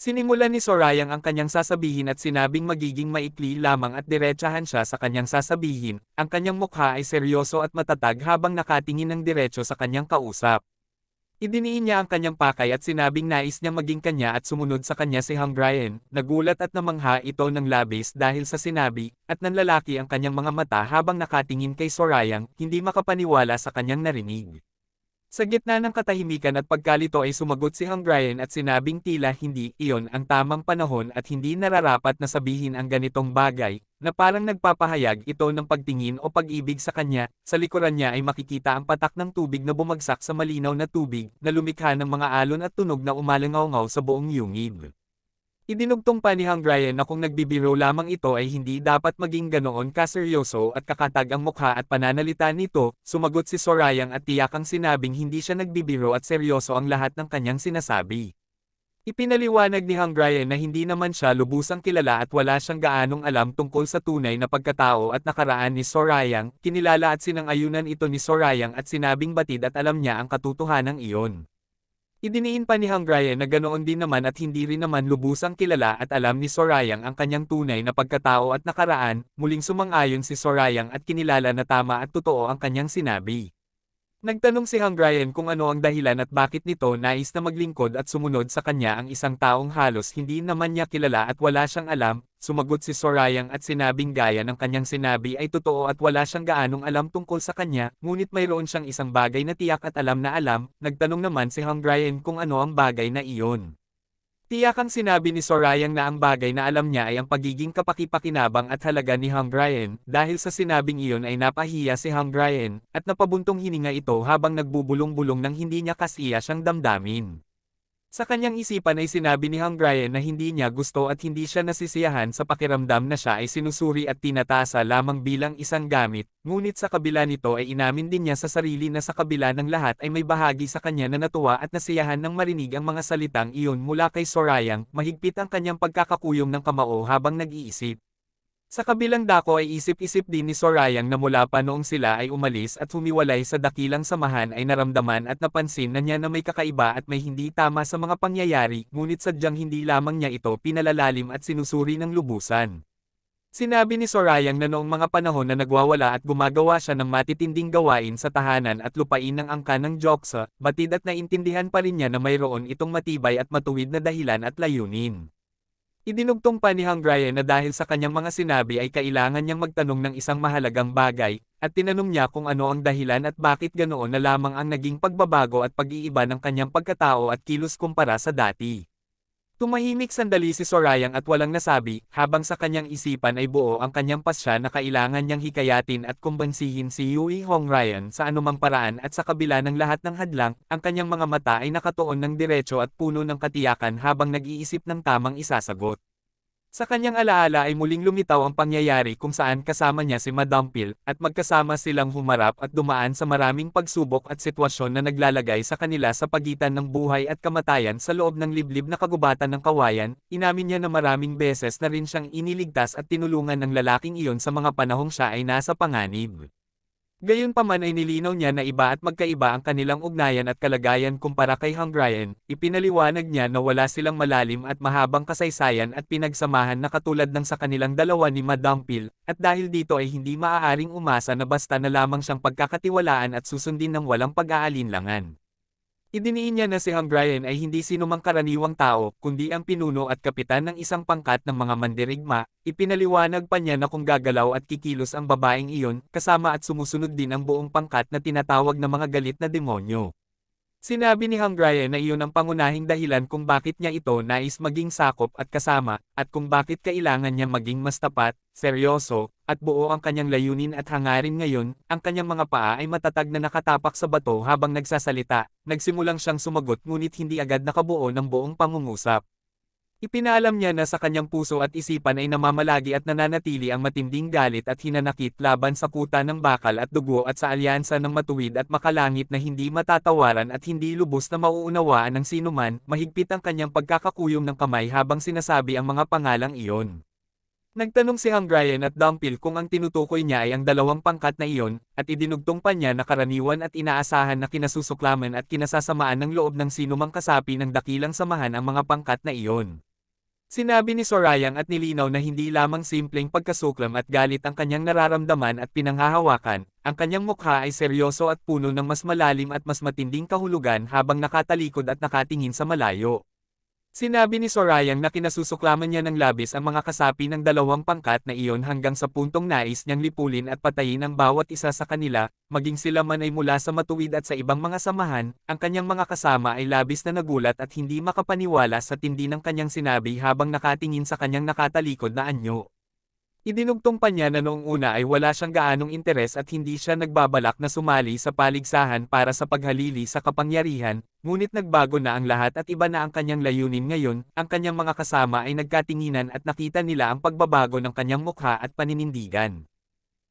Sinimulan ni Sorayang ang kanyang sasabihin at sinabing magiging maikli lamang at diretsahan siya sa kanyang sasabihin, ang kanyang mukha ay seryoso at matatag habang nakatingin ng diretso sa kanyang kausap. Idiniin niya ang kanyang pakay at sinabing nais niya maging kanya at sumunod sa kanya si Hang Ryan. Nagulat at namangha ito ng labis dahil sa sinabi, at nanlalaki ang kanyang mga mata habang nakatingin kay Sorayang, hindi makapaniwala sa kanyang narinig. Sa gitna ng katahimikan at pagkalito ay sumagot si Hang Ryan at sinabing tila hindi iyon ang tamang panahon at hindi nararapat na sabihin ang ganitong bagay, na parang nagpapahayag ito ng pagtingin o pag-ibig sa kanya. Sa likuran niya ay makikita ang patak ng tubig na bumagsak sa malinaw na tubig, na lumikha ng mga alon at tunog na umalangaw-ngaw sa buong yungib. Idinugtong pa ni Hang Ryan na kung nagbibiro lamang ito ay hindi dapat maging ganoon kaseryoso at kakatag ang mukha at pananalita nito. Sumagot si Sorayang at tiyakang sinabing hindi siya nagbibiro at seryoso ang lahat ng kanyang sinasabi. Ipinaliwanag ni Hang Ryan na hindi naman siya lubusang kilala at wala siyang gaanong alam tungkol sa tunay na pagkatao at nakaraan ni Sorayang. Kinilala at sinang-ayunan ito ni Sorayang at sinabing batid at alam niya ang katotohanan iyon. Idiniin pa ni Hang Ryan na ganoon din naman at hindi rin naman lubusang kilala at alam ni Sorayang ang kanyang tunay na pagkatao at nakaraan. Muling sumang-ayon si Sorayang at kinilala na tama at totoo ang kanyang sinabi. Nagtanong si Hang Ryan kung ano ang dahilan at bakit nito nais na maglingkod at sumunod sa kanya ang isang taong halos hindi naman niya kilala at wala siyang alam. Sumagot si Sorayang at sinabing gaya ng kanyang sinabi ay totoo at wala siyang gaanong alam tungkol sa kanya, ngunit mayroon siyang isang bagay na tiyak at alam na alam. Nagtanong naman si Hang Ryan kung ano ang bagay na iyon. Tiyakang sinabi ni Sorayang na ang bagay na alam niya ay ang pagiging kapaki-pakinabang at halaga ni Hang Ryan. Dahil sa sinabing iyon ay napahiya si Hang Ryan, at napabuntong hininga ito habang nagbubulong-bulong ng hindi niya kasiya siyang damdamin. Sa kanyang isipan ay sinabi ni Hang Ryan na hindi niya gusto at hindi siya nasisiyahan sa pakiramdam na siya ay sinusuri at tinatasa lamang bilang isang gamit, ngunit sa kabila nito ay inamin din niya sa sarili na sa kabila ng lahat ay may bahagi sa kanya na natuwa at nasiyahan nang marinig ang mga salitang iyon mula kay Sorayang. Mahigpit ang kanyang pagkakakuyom ng kamao habang nag-iisip. Sa kabilang dako ay isip-isip din ni Sorayang na mula pa noong sila ay umalis at humiwalay sa dakilang samahan ay naramdaman at napansin na niya na may kakaiba at may hindi tama sa mga pangyayari, ngunit sadyang hindi lamang niya ito pinalalalim at sinusuri ng lubusan. Sinabi ni Sorayang na noong mga panahon na nagwawala at gumagawa siya ng matitinding gawain sa tahanan at lupain ng angkan ng Joksa, batid at naintindihan pa rin niya na mayroon itong matibay at matuwid na dahilan at layunin. Idinugtong pa ni Hang Ryan na dahil sa kanyang mga sinabi ay kailangan niyang magtanong ng isang mahalagang bagay, at tinanong niya kung ano ang dahilan at bakit ganoon na lamang ang naging pagbabago at pag-iiba ng kanyang pagkatao at kilos kumpara sa dati. Tumahimik sandali si Sorayang at walang nasabi, habang sa kanyang isipan ay buo ang kanyang pasya na kailangan niyang hikayatin at kumbansihin si Yui Hong Ryan sa anumang paraan at sa kabila ng lahat ng hadlang, ang kanyang mga mata ay nakatuon ng diretso at puno ng katiyakan habang nag-iisip ng tamang isasagot. Sa kanyang alaala ay muling lumitaw ang pangyayari kung saan kasama niya si Madam Pil, at magkasama silang humarap at dumaan sa maraming pagsubok at sitwasyon na naglalagay sa kanila sa pagitan ng buhay at kamatayan sa loob ng liblib na kagubatan ng kawayan. Inamin niya na maraming beses na rin siyang iniligtas at tinulungan ng lalaking iyon sa mga panahong siya ay nasa panganib. Gayunpaman ay nilinaw niya na iba at magkaiba ang kanilang ugnayan at kalagayan kumpara kay Hang Ryan. Ipinaliwanag niya na wala silang malalim at mahabang kasaysayan at pinagsamahan na katulad ng sa kanilang dalawa ni Madam Pil, at dahil dito ay hindi maaaring umasa na basta na lamang siyang pagkakatiwalaan at susundin ng walang pag-aalinlangan. Idiniin niya na si Hang Ryan ay hindi sinumang karaniwang tao, kundi ang pinuno at kapitan ng isang pangkat ng mga mandirigma. Ipinaliwanag pa niya na kung gagalaw at kikilos ang babaeng iyon, kasama at sumusunod din ang buong pangkat na tinatawag na mga galit na demonyo. Sinabi ni Hang Ryan na iyon ang pangunahing dahilan kung bakit niya ito nais maging sakop at kasama, at kung bakit kailangan niya maging mas tapat, seryoso, at buo ang kanyang layunin at hangarin ngayon. Ang kanyang mga paa ay matatag na nakatapak sa bato habang nagsasalita. Nagsimulang siyang sumagot ngunit hindi agad nakabuo ng buong pangungusap. Ipinaalam niya na sa kanyang puso at isipan ay namamalagi at nananatili ang matinding galit at hinanakit laban sa kuta ng bakal at dugo at sa alyansa ng matuwid at makalangit na hindi matatawaran at hindi lubos na mauunawaan ng sinuman. Mahigpit ang kanyang pagkakakuyom ng kamay habang sinasabi ang mga pangalang iyon. Nagtanong si Hang Ryan at Dumpil kung ang tinutukoy niya ay ang dalawang pangkat na iyon, at idinugtong pa niya na karaniwan at inaasahan na kinasusuklaman at kinasasamaan ng loob ng sinumang kasapi ng dakilang samahan ang mga pangkat na iyon. Sinabi ni Sorayang at nilinaw na hindi lamang simpleng pagkasuklam at galit ang kanyang nararamdaman at pinanghahawakan, ang kanyang mukha ay seryoso at puno ng mas malalim at mas matinding kahulugan habang nakatalikod at nakatingin sa malayo. Sinabi ni Sorayang na kinasusuklaman niya ng labis ang mga kasapi ng dalawang pangkat na iyon hanggang sa puntong nais niyang lipulin at patayin ang bawat isa sa kanila, maging sila man ay mula sa matuwid at sa ibang mga samahan, ang kanyang mga kasama ay labis na nagulat at hindi makapaniwala sa tindi ng kanyang sinabi habang nakatingin sa kanyang nakatalikod na anyo. Idinugtong pa niya na noong una ay wala siyang gaanong interes at hindi siya nagbabalak na sumali sa paligsahan para sa paghalili sa kapangyarihan, ngunit nagbago na ang lahat at iba na ang kanyang layunin ngayon, ang kanyang mga kasama ay nagkatinginan at nakita nila ang pagbabago ng kanyang mukha at paninindigan.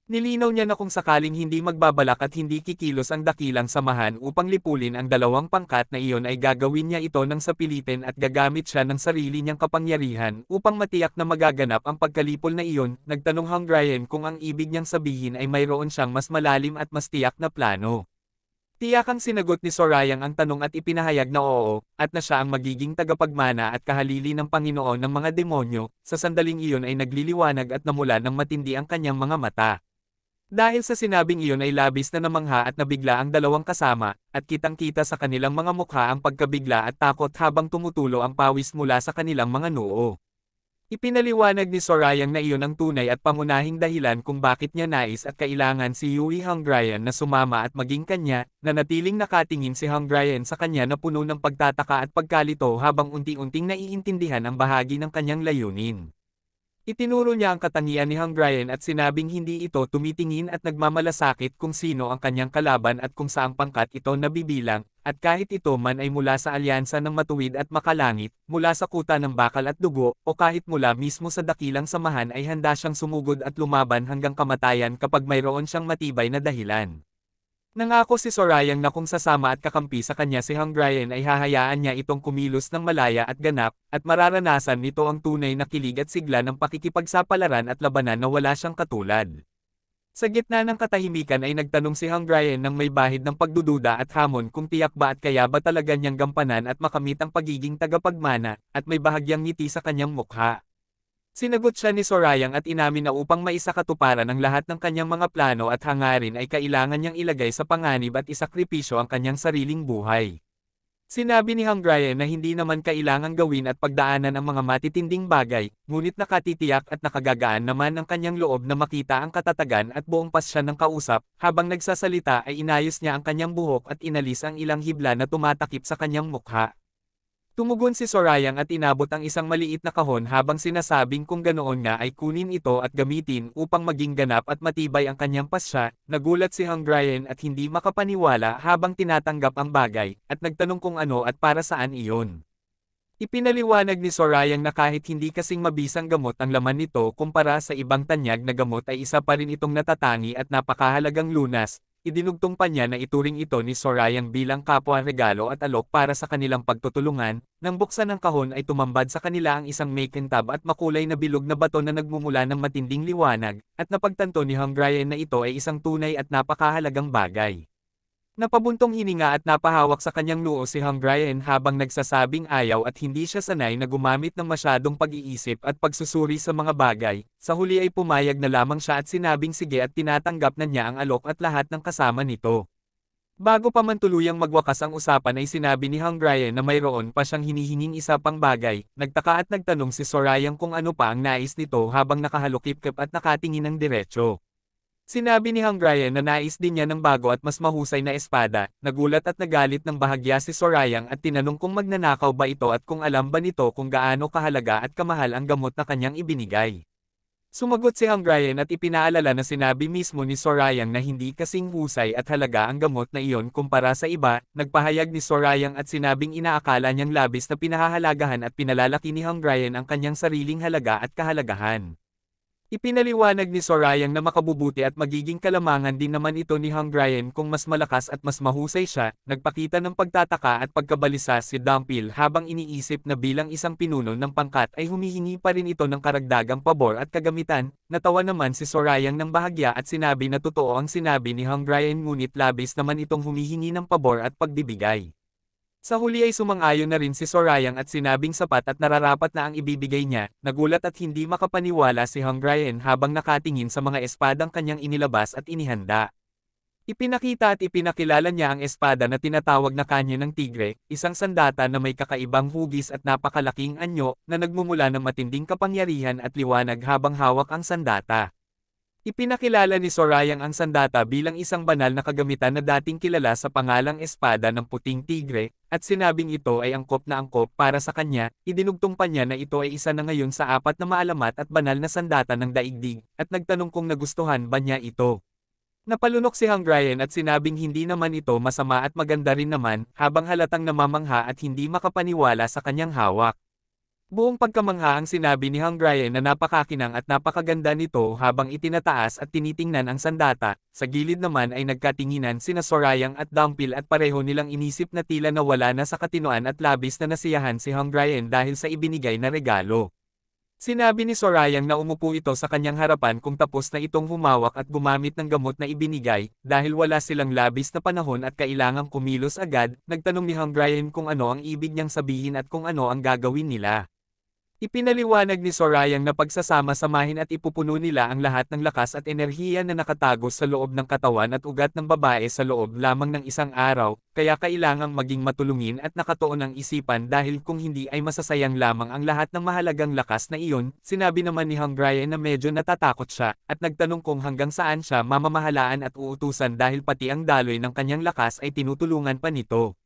Nilinaw niya na kung sakaling hindi magbabalak at hindi kikilos ang dakilang samahan upang lipulin ang dalawang pangkat na iyon ay gagawin niya ito ng sapilitin at gagamit siya ng sarili niyang kapangyarihan upang matiyak na magaganap ang pagkalipol na iyon. Nagtanong Hungarian kung ang ibig niyang sabihin ay mayroon siyang mas malalim at mas tiyak na plano. Tiyakang sinagot ni Sorayang ang tanong at ipinahayag na oo, at na siya ang magiging tagapagmana at kahalili ng Panginoon ng mga demonyo. Sa sandaling iyon ay nagliliwanag at namula ng matindi ang kanyang mga mata. Dahil sa sinabing iyon ay labis na namangha at nabigla ang dalawang kasama, at kitang-kita sa kanilang mga mukha ang pagkabigla at takot habang tumutulo ang pawis mula sa kanilang mga noo. Ipinaliwanag ni Sorayang na iyon ang tunay at pangunahing dahilan kung bakit niya nais at kailangan si Yui Hungarian na sumama at maging kanya, na natiling nakatingin si Hungarian sa kanya na puno ng pagtataka at pagkalito habang unti-unting naiintindihan ang bahagi ng kanyang layunin. Itinuro niya ang katangian ni Hungarian at sinabing hindi ito tumitingin at nagmamalasakit kung sino ang kanyang kalaban at kung saang pangkat ito nabibilang, at kahit ito man ay mula sa alyansa ng matuwid at makalangit, mula sa kuta ng bakal at dugo, o kahit mula mismo sa dakilang samahan ay handa siyang sumugod at lumaban hanggang kamatayan kapag mayroon siyang matibay na dahilan. Nangako si Sorayang na kung sasama at kakampi sa kanya si Hungarian ay hahayaan niya itong kumilos ng malaya at ganap, at mararanasan nito ang tunay na kilig at sigla ng pakikipagsapalaran at labanan na wala siyang katulad. Sa gitna ng katahimikan ay nagtanong si Hungarian ng may bahid ng pagdududa at hamon kung tiyak ba at kaya ba talaga niyang gampanan at makamit ang pagiging tagapagmana, at may bahagyang ngiti sa kanyang mukha. Sinagot siya ni Sorayang at inamin na upang maisakatuparan ang lahat ng kanyang mga plano at hangarin ay kailangan niyang ilagay sa panganib at isakripisyo ang kanyang sariling buhay. Sinabi ni Hungarian na hindi naman kailangang gawin at pagdaanan ang mga matitinding bagay, ngunit nakatitiyak at nakagagaan naman ang kanyang loob na makita ang katatagan at buong pasya ng kausap. Habang nagsasalita ay inayos niya ang kanyang buhok at inalis ang ilang hibla na tumatakip sa kanyang mukha. Tumugon si Sorayang at inabot ang isang maliit na kahon habang sinasabing kung ganoon nga ay kunin ito at gamitin upang maging ganap at matibay ang kanyang pasya. Nagulat si Hungarian at hindi makapaniwala habang tinatanggap ang bagay, at nagtanong kung ano at para saan iyon. Ipinaliwanag ni Sorayang na kahit hindi kasing mabisang gamot ang laman nito kumpara sa ibang tanyag na gamot ay isa pa rin itong natatangi at napakahalagang lunas. Idinugtong pa niya na ituring ito ni Sorayang bilang kapwa regalo at alok para sa kanilang pagtutulungan. Nang buksan ng kahon ay tumambad sa kanila ang isang makintab at makulay na bilog na bato na nagmumula ng matinding liwanag, at napagtanto ni Hungarian na ito ay isang tunay at napakahalagang bagay. Napabuntong hininga at napahawak sa kanyang noo si Hungarian habang nagsasabing ayaw at hindi siya sanay na gumamit ng masyadong pag-iisip at pagsusuri sa mga bagay. Sa huli ay pumayag na lamang siya at sinabing sige at tinatanggap na niya ang alok at lahat ng kasama nito. Bago pa man tuluyang magwakas ang usapan ay sinabi ni Hungarian na mayroon pa siyang hinihinging isa pang bagay. Nagtaka at nagtanong si Sorayang kung ano pa ang nais nito habang nakahalukip-kip at nakatingin ng diretsyo. Sinabi ni Hungarian na nais din niya ng bago at mas mahusay na espada. Nagulat at nagalit ng bahagya si Sorayang at tinanong kung magnanakaw ba ito at kung alam ba nito kung gaano kahalaga at kamahal ang gamot na kanyang ibinigay. Sumagot si Hungarian at ipinaalala na sinabi mismo ni Sorayang na hindi kasing husay at halaga ang gamot na iyon kumpara sa iba. Nagpahayag ni Sorayang at sinabing inaakala niyang labis na pinahahalagahan at pinalalaki ni Hungarian ang kanyang sariling halaga at kahalagahan. Ipinaliwanag ni Sorayang na makabubuti at magiging kalamangan din naman ito ni Hungarian kung mas malakas at mas mahusay siya. Nagpakita ng pagtataka at pagkabalisa si Dampil habang iniisip na bilang isang pinuno ng pangkat ay humihingi pa rin ito ng karagdagang pabor at kagamitan. Natawa naman si Sorayang ng bahagya at sinabi na totoo ang sinabi ni Hungarian ngunit labis naman itong humihingi ng pabor at pagbibigay. Sa huli ay sumang-ayon na rin si Sorayang at sinabing sapat at nararapat na ang ibibigay niya. Nagulat at hindi makapaniwala si Hungrian habang nakatingin sa mga espadang kanyang inilabas at inihanda. Ipinakita at ipinakilala niya ang espada na tinatawag na Kanya ng Tigre, isang sandata na may kakaibang hugis at napakalaking anyo na nagmumula ng matinding kapangyarihan at liwanag habang hawak ang sandata. Ipinakilala ni Sorayang ang sandata bilang isang banal na kagamitan na dating kilala sa pangalang Espada ng Puting Tigre, at sinabing ito ay angkop na angkop para sa kanya. Idinugtong pa niya na ito ay isa na ngayon sa 4 na maalamat at banal na sandata ng daigdig, at nagtanong kung nagustuhan ba niya ito. Napalunok si Hungrian at sinabing hindi naman ito masama at maganda rin naman, habang halatang namamangha at hindi makapaniwala sa kanyang hawak. Buong pagkamangha ang sinabi ni Hungrian na napakakinang at napakaganda nito habang itinataas at tinitingnan ang sandata. Sa gilid naman ay nagkatinginan sina Sorayang at Dumpil at pareho nilang inisip na tila nawala na sa katinoan at labis na nasiyahan si Hungrian dahil sa ibinigay na regalo. Sinabi ni Sorayang na umupo ito sa kanyang harapan kung tapos na itong humawak at gumamit ng gamot na ibinigay. Dahil wala silang labis na panahon at kailangang kumilos agad, nagtanong ni Hungrian kung ano ang ibig niyang sabihin at kung ano ang gagawin nila. Ipinaliwanag ni Sorayang na pagsasama-samahin at ipupuno nila ang lahat ng lakas at enerhiya na nakatago sa loob ng katawan at ugat ng babae sa loob lamang ng isang araw, kaya kailangang maging matulungin at nakatuon ang isipan dahil kung hindi ay masasayang lamang ang lahat ng mahalagang lakas na iyon. Sinabi naman ni Hungrian na medyo natatakot siya, at nagtanong kung hanggang saan siya mamamahalaan at uutusan dahil pati ang daloy ng kanyang lakas ay tinutulungan pa nito.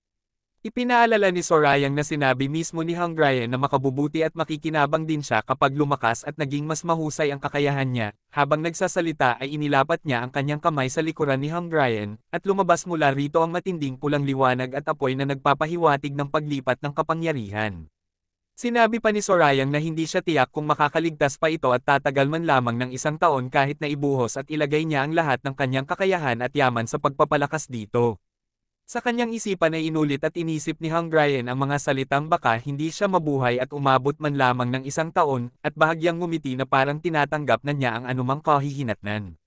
Ipinaalala ni Sorayang na sinabi mismo ni Hungrian na makabubuti at makikinabang din siya kapag lumakas at naging mas mahusay ang kakayahan niya. Habang nagsasalita ay inilapat niya ang kanyang kamay sa likuran ni Hungrian, at lumabas mula rito ang matinding pulang liwanag at apoy na nagpapahiwatig ng paglipat ng kapangyarihan. Sinabi pa ni Sorayang na hindi siya tiyak kung makakaligtas pa ito at tatagal man lamang ng 1 taon kahit na ibuhos at ilagay niya ang lahat ng kanyang kakayahan at yaman sa pagpapalakas dito. Sa kanyang isipan ay inulit at inisip ni Hungrian ang mga salitang baka hindi siya mabuhay at umabot man lamang ng 1 taon, at bahagyang ngumiti na parang tinatanggap na niya ang anumang kahihinatnan.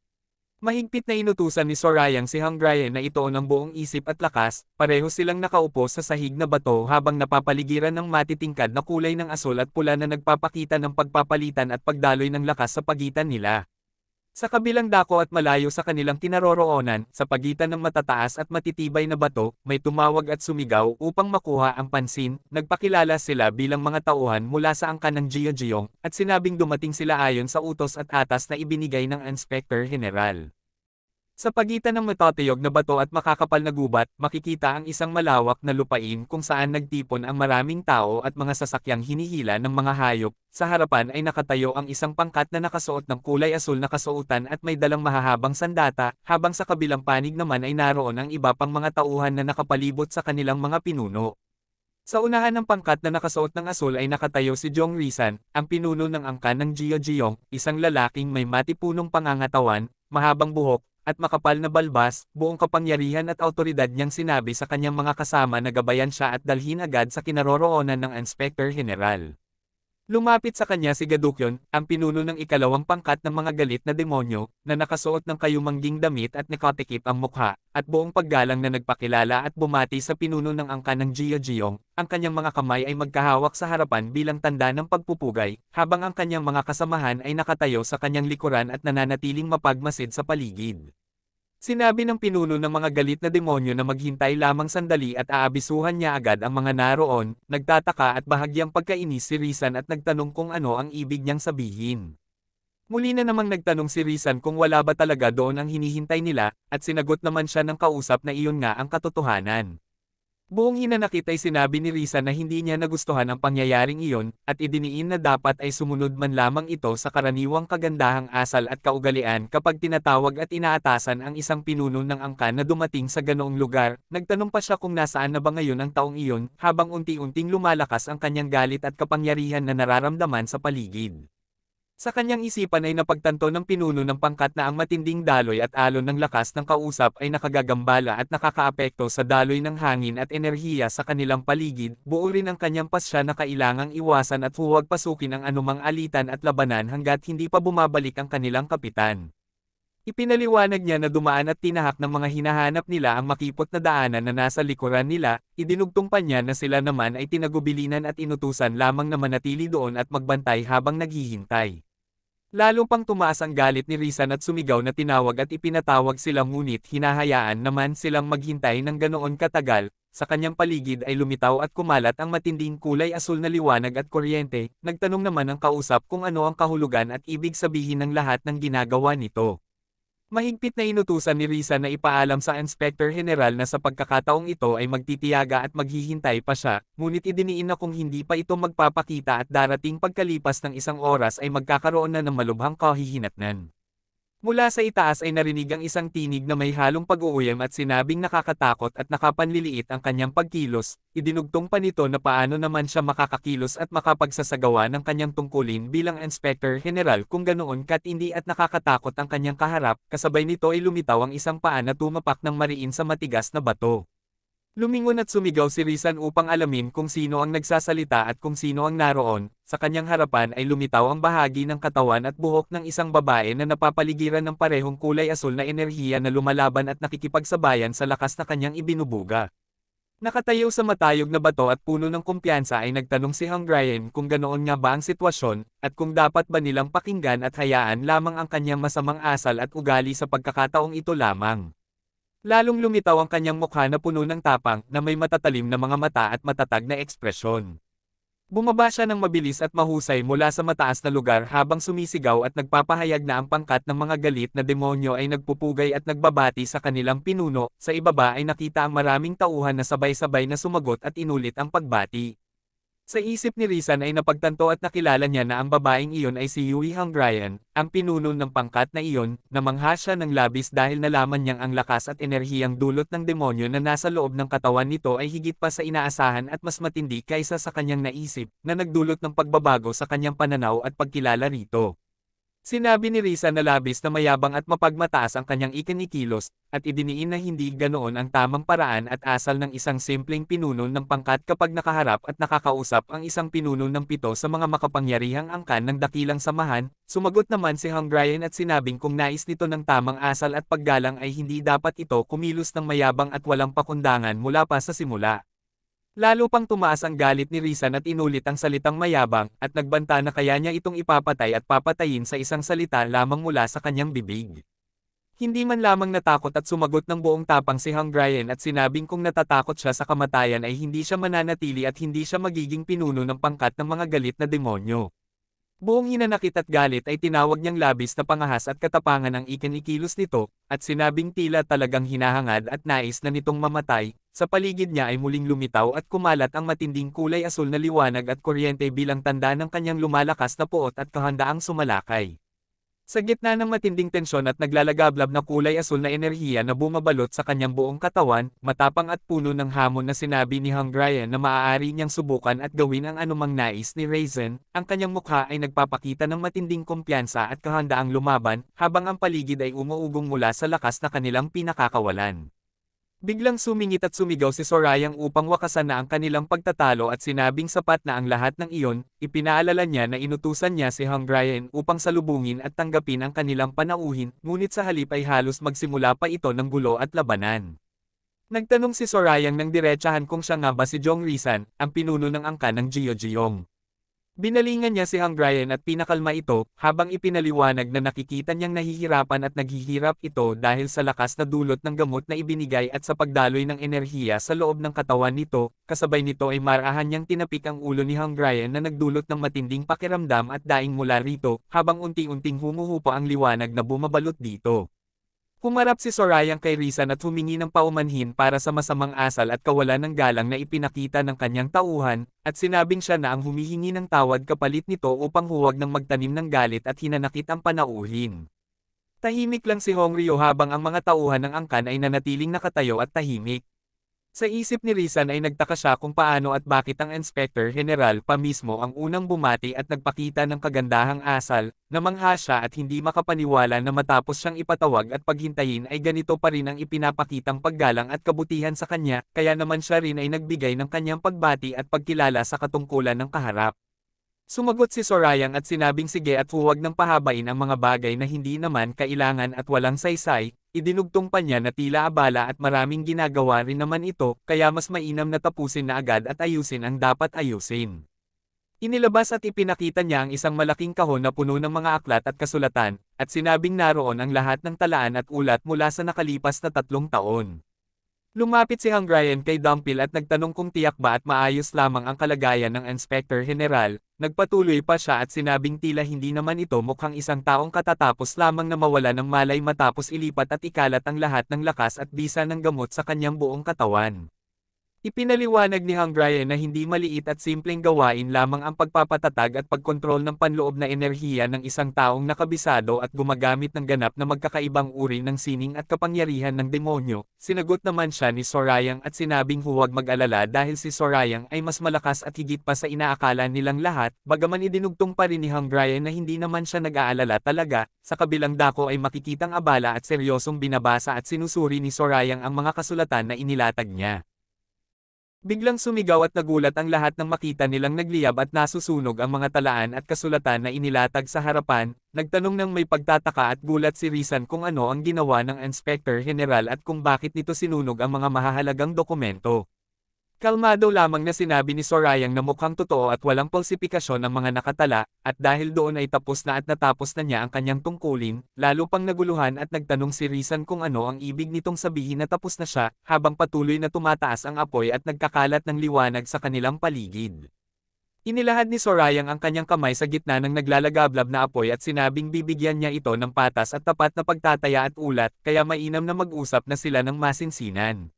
Mahigpit na inutusan ni Sorayang si Hungrian na itoon ang buong isip at lakas. Pareho silang nakaupo sa sahig na bato habang napapaligiran ng matitingkad na kulay ng asul at pula na nagpapakita ng pagpapalitan at pagdaloy ng lakas sa pagitan nila. Sa kabilang dako at malayo sa kanilang kinaroroonan, sa pagitan ng matataas at matitibay na bato, may tumawag at sumigaw upang makuha ang pansin. Nagpakilala sila bilang mga tauhan mula sa angkan ng Jiajiong, at sinabing dumating sila ayon sa utos at atas na ibinigay ng Inspector General. Sa pagitan ng matatayog na bato at makakapal na gubat, makikita ang isang malawak na lupain kung saan nagtipon ang maraming tao at mga sasakyang hinihila ng mga hayop. Sa harapan ay nakatayo ang isang pangkat na nakasuot ng kulay asul na kasuotan at may dalang mahahabang sandata, habang sa kabilang panig naman ay naroon ang iba pang mga tauhan na nakapalibot sa kanilang mga pinuno. Sa unahan ng pangkat na nakasuot ng asul ay nakatayo si Jong Risan, ang pinuno ng angkan ng Jiajiong, isang lalaking may matipunong pangangatawan, mahabang buhok, at makapal na balbas. Buong kapangyarihan at autoridad niyang sinabi sa kanyang mga kasama na gabayan siya at dalhin agad sa kinaroroonan ng Inspector General. Lumapit sa kanya si Gadukyon, ang pinuno ng ikalawang pangkat ng mga galit na demonyo, na nakasuot ng kayumangging damit at nakatikip ang mukha, at buong paggalang na nagpakilala at bumati sa pinuno ng angkan ng Jiajiong. Ang kanyang mga kamay ay magkahawak sa harapan bilang tanda ng pagpupugay, habang ang kanyang mga kasamahan ay nakatayo sa kanyang likuran at nananatiling mapagmasid sa paligid. Sinabi ng pinuno ng mga galit na demonyo na maghintay lamang sandali at aabisuhan niya agad ang mga naroon. Nagtataka at bahagyang pagkainis si Risan at nagtanong kung ano ang ibig niyang sabihin. Muli na namang nagtanong si Risan kung wala ba talaga doon ang hinihintay nila, at sinagot naman siya ng kausap na iyon nga ang katotohanan. Buong hinanakit ay sinabi ni Risan na hindi niya nagustuhan ang pangyayaring iyon, at idiniin na dapat ay sumunod man lamang ito sa karaniwang kagandahang asal at kaugalian kapag tinatawag at inaatasan ang isang pinuno ng angkan na dumating sa ganoong lugar. Nagtanong pa siya kung nasaan na ba ngayon ang taong iyon, habang unti-unting lumalakas ang kanyang galit at kapangyarihan na nararamdaman sa paligid. Sa kanyang isipan ay napagtanto ng pinuno ng pangkat na ang matinding daloy at alon ng lakas ng kausap ay nakagagambala at nakakaapekto sa daloy ng hangin at enerhiya sa kanilang paligid. Buo rin ang kanyang pasya na kailangang iwasan at huwag pasukin ang anumang alitan at labanan hanggat hindi pa bumabalik ang kanilang kapitan. Ipinaliwanag niya na dumaan at tinahak ng mga hinahanap nila ang makipot na daanan na nasa likuran nila, idinugtong pa niya na sila naman ay tinagubilinan at inutusan lamang na manatili doon at magbantay habang naghihintay. Lalo pang tumaas ang galit ni Rizan at sumigaw na tinawag at ipinatawag sila ngunit hinahayaan naman silang maghintay ng ganoon katagal. Sa kanyang paligid ay lumitaw at kumalat ang matinding kulay asul na liwanag at kuryente. Nagtanong naman ang kausap kung ano ang kahulugan at ibig sabihin ng lahat ng ginagawa nito. Mahigpit na inutusan ni Rizan na ipaalam sa Inspector General na sa pagkakataong ito ay magtitiyaga at maghihintay pa siya, ngunit idiniin na kung hindi pa ito magpapakita at darating pagkalipas ng isang oras ay magkakaroon na ng malubhang kahihinatnan. Mula sa itaas ay narinig ang isang tinig na may halong pag-uuyam at sinabing nakakatakot at nakapanliliit ang kanyang pagkilos, idinugtong pa nito na paano naman siya makakakilos at makapagsasagawa ng kanyang tungkulin bilang Inspector General kung ganoon kat hindi at nakakatakot ang kanyang kaharap, kasabay nito ay lumitaw ang isang paa na tumapak ng mariin sa matigas na bato. Lumingon at sumigaw si Rizan upang alamin kung sino ang nagsasalita at kung sino ang naroon. Sa kanyang harapan ay lumitaw ang bahagi ng katawan at buhok ng isang babae na napapaligiran ng parehong kulay asul na enerhiya na lumalaban at nakikipagsabayan sa lakas na kanyang ibinubuga. Nakatayo sa matayog na bato at puno ng kumpiyansa ay nagtanong si Hungarian kung ganoon nga ba ang sitwasyon, at kung dapat ba nilang pakinggan at hayaan lamang ang kanyang masamang asal at ugali sa pagkakataong ito lamang. Lalong lumitaw ang kanyang mukha na puno ng tapang na may matatalim na mga mata at matatag na ekspresyon. Bumaba siya ng mabilis at mahusay mula sa mataas na lugar habang sumisigaw at nagpapahayag na ang pangkat ng mga galit na demonyo ay nagpupugay at nagbabati sa kanilang pinuno. Sa ibaba ay nakita ang maraming tauhan na sabay-sabay na sumagot at inulit ang pagbati. Sa isip ni Rizan ay napagtanto at nakilala niya na ang babaeng iyon ay si Yui Hungarian, ang pinuno ng pangkat na iyon. Namangha siya ng labis dahil nalaman niyang ang lakas at enerhiyang dulot ng demonyo na nasa loob ng katawan nito ay higit pa sa inaasahan at mas matindi kaysa sa kanyang naisip, na nagdulot ng pagbabago sa kanyang pananaw at pagkilala rito. Sinabi ni Rizan na labis na mayabang at mapagmataas ang kanyang ikinikilos, at idiniin na hindi ganoon ang tamang paraan at asal ng isang simpleng pinuno ng pangkat kapag nakaharap at nakakausap ang isang pinuno ng 7 sa mga makapangyarihang angkan ng dakilang samahan. Sumagot naman si Hungarian at sinabing kung nais nito ng tamang asal at paggalang ay hindi dapat ito kumilos ng mayabang at walang pakundangan mula pa sa simula. Lalo pang tumaas ang galit ni Rizan at inulit ang salitang mayabang, at nagbanta na kaya niya itong ipapatay at papatayin sa isang salita lamang mula sa kanyang bibig. Hindi man lamang natakot at sumagot ng buong tapang si Hungarian at sinabing kung natatakot siya sa kamatayan ay hindi siya mananatili at hindi siya magiging pinuno ng pangkat ng mga galit na demonyo. Buong hinanakit at galit ay tinawag niyang labis na pangahas at katapangan ang ikinikilos nito, at sinabing tila talagang hinahangad at nais na nitong mamatay. Sa paligid niya ay muling lumitaw at kumalat ang matinding kulay asul na liwanag at kuryente bilang tanda ng kanyang lumalakas na puot at kahandaang sumalakay. Sa gitna ng matinding tensyon at naglalagablab na kulay asul na enerhiya na bumabalot sa kanyang buong katawan, matapang at puno ng hamon na sinabi ni Hungarian na maaari niyang subukan at gawin ang anumang nais ni Rizan. Ang kanyang mukha ay nagpapakita ng matinding kumpiyansa at kahandaang lumaban, habang ang paligid ay umuugong mula sa lakas na kanilang pinakakawalan. Biglang sumingit at sumigaw si Sorayang upang wakasan na ang kanilang pagtatalo at sinabing sapat na ang lahat ng iyon. Ipinaalala niya na inutusan niya si Hungarian upang salubungin at tanggapin ang kanilang panauhin, ngunit sa halip ay halos magsimula pa ito ng gulo at labanan. Nagtanong si Sorayang ng diretsahan kung siya nga ba si Jong Rizan, ang pinuno ng angkan ng Jeojeyong. Binalingan niya si Hungarian at pinakalma ito, habang ipinaliwanag na nakikita niyang nahihirapan at naghihirap ito dahil sa lakas na dulot ng gamot na ibinigay at sa pagdaloy ng enerhiya sa loob ng katawan nito. Kasabay nito ay marahan niyang tinapik ang ulo ni Hungarian na nagdulot ng matinding pakiramdam at daing mula rito, habang unti-unting humuhupa ang liwanag na bumabalot dito. Humarap si Sorayang kay Rizan at humingi ng paumanhin para sa masamang asal at kawalan ng galang na ipinakita ng kanyang tauhan, at sinabing siya na ang humihingi ng tawad kapalit nito upang huwag nang magtanim ng galit at hinanakit ang panauhin. Tahimik lang si Hongrio habang ang mga tauhan ng angkan ay nanatiling nakatayo at tahimik. Sa isip ni Rizan ay nagtaka siya kung paano at bakit ang Inspector General pa mismo ang unang bumati at nagpakita ng kagandahang asal. Namangha siya at hindi makapaniwala na matapos siyang ipatawag at paghintayin ay ganito pa rin ang ipinapakitang paggalang at kabutihan sa kanya, kaya naman siya rin ay nagbigay ng kanyang pagbati at pagkilala sa katungkulan ng kaharap. Sumagot si Sorayang at sinabing sige at huwag nang pahabain ang mga bagay na hindi naman kailangan at walang saysay, idinugtong pa niya na tila abala at maraming ginagawa rin naman ito, kaya mas mainam na tapusin na agad at ayusin ang dapat ayusin. Inilabas at ipinakita niya ang isang malaking kahon na puno ng mga aklat at kasulatan, at sinabing naroon ang lahat ng talaan at ulat mula sa nakalipas na 3 taon. Lumapit si Hang Ryan kay Dumpil at nagtanong kung tiyak ba at maayos lamang ang kalagayan ng Inspector General. Nagpatuloy pa siya at sinabing tila hindi naman ito mukhang isang taong katatapos lamang na mawala ng malay matapos ilipat at ikalat ang lahat ng lakas at bisa ng gamot sa kanyang buong katawan. Ipinaliwanag ni Hang Ryan na hindi maliit at simpleng gawain lamang ang pagpapatatag at pagkontrol ng panloob na enerhiya ng isang taong nakabisado at gumagamit ng ganap na magkakaibang uri ng sining at kapangyarihan ng demonyo. Sinagot naman siya ni Sorayang at sinabing huwag mag-alala dahil si Sorayang ay mas malakas at higit pa sa inaakala nilang lahat, bagaman idinugtong pa rin ni Hang Ryan na hindi naman siya nag-aalala talaga. Sa kabilang dako ay makikitang abala at seryosong binabasa at sinusuri ni Sorayang ang mga kasulatan na inilatag niya. Biglang sumigaw at nagulat ang lahat nang makita nilang nagliyab at nasusunog ang mga talaan at kasulatan na inilatag sa harapan. Nagtanong ng may pagtataka at gulat si Rizan kung ano ang ginawa ng Inspector General at kung bakit nito sinunog ang mga mahahalagang dokumento. Kalmado lamang na sinabi ni Sorayang na mukhang totoo at walang falsifikasyon ang mga nakatala, at dahil doon ay tapos na at natapos na niya ang kanyang tungkulin, lalo pang naguluhan at nagtanong si Rizan kung ano ang ibig nitong sabihin na tapos na siya, habang patuloy na tumataas ang apoy at nagkakalat ng liwanag sa kanilang paligid. Inilahad ni Sorayang ang kanyang kamay sa gitna ng naglalagablab na apoy at sinabing bibigyan niya ito ng patas at tapat na pagtataya at ulat, kaya mainam na mag-usap na sila ng masinsinan.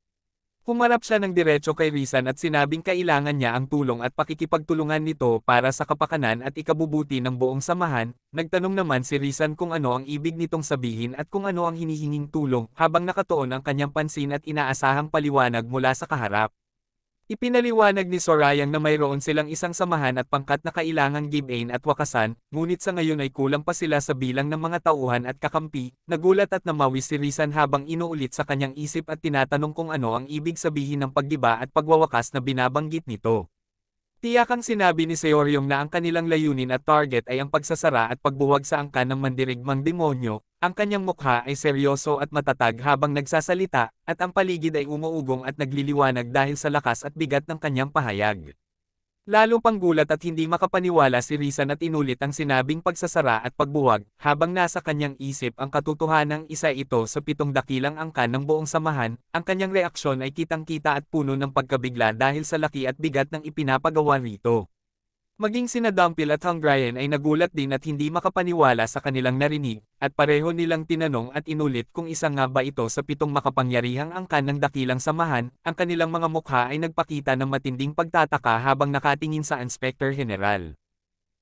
Humarap siya ng diretso kay Rizan at sinabing kailangan niya ang tulong at pakikipagtulungan nito para sa kapakanan at ikabubuti ng buong samahan. Nagtanong naman si Rizan kung ano ang ibig nitong sabihin at kung ano ang hinihinging tulong habang nakatuon ang kanyang pansin at inaasahang paliwanag mula sa kaharap. Ipinaliwanag ni Sorayang na mayroon silang isang samahan at pangkat na kailangang gibain at wakasan, ngunit sa ngayon ay kulang pa sila sa bilang ng mga tauhan at kakampi. Nagulat at namawis si Rizan habang inuulit sa kanyang isip at tinatanong kung ano ang ibig sabihin ng paggiba at pagwawakas na binabanggit nito. Tiyakang sinabi ni Seoryong na ang kanilang layunin at target ay ang pagsasara at pagbuwag sa angkan ng mandirigmang demonyo. Ang kanyang mukha ay seryoso at matatag habang nagsasalita, at ang paligid ay umuugong at nagliliwanag dahil sa lakas at bigat ng kanyang pahayag. Lalo pang gulat at hindi makapaniwala si Rizan at inulit ang sinabing pagsasara at pagbuwag, habang nasa kanyang isip ang katotohanang isa ito sa 7 dakilang angkan ng buong samahan. Ang kanyang reaksyon ay kitang-kita at puno ng pagkabigla dahil sa laki at bigat ng ipinapagawa rito. Maging sina Dumpil at Hang Ryan ay nagulat din at hindi makapaniwala sa kanilang narinig, at pareho nilang tinanong at inulit kung isa nga ba ito sa 7 makapangyarihang angkan ng dakilang samahan. Ang kanilang mga mukha ay nagpakita ng matinding pagtataka habang nakatingin sa Inspector General.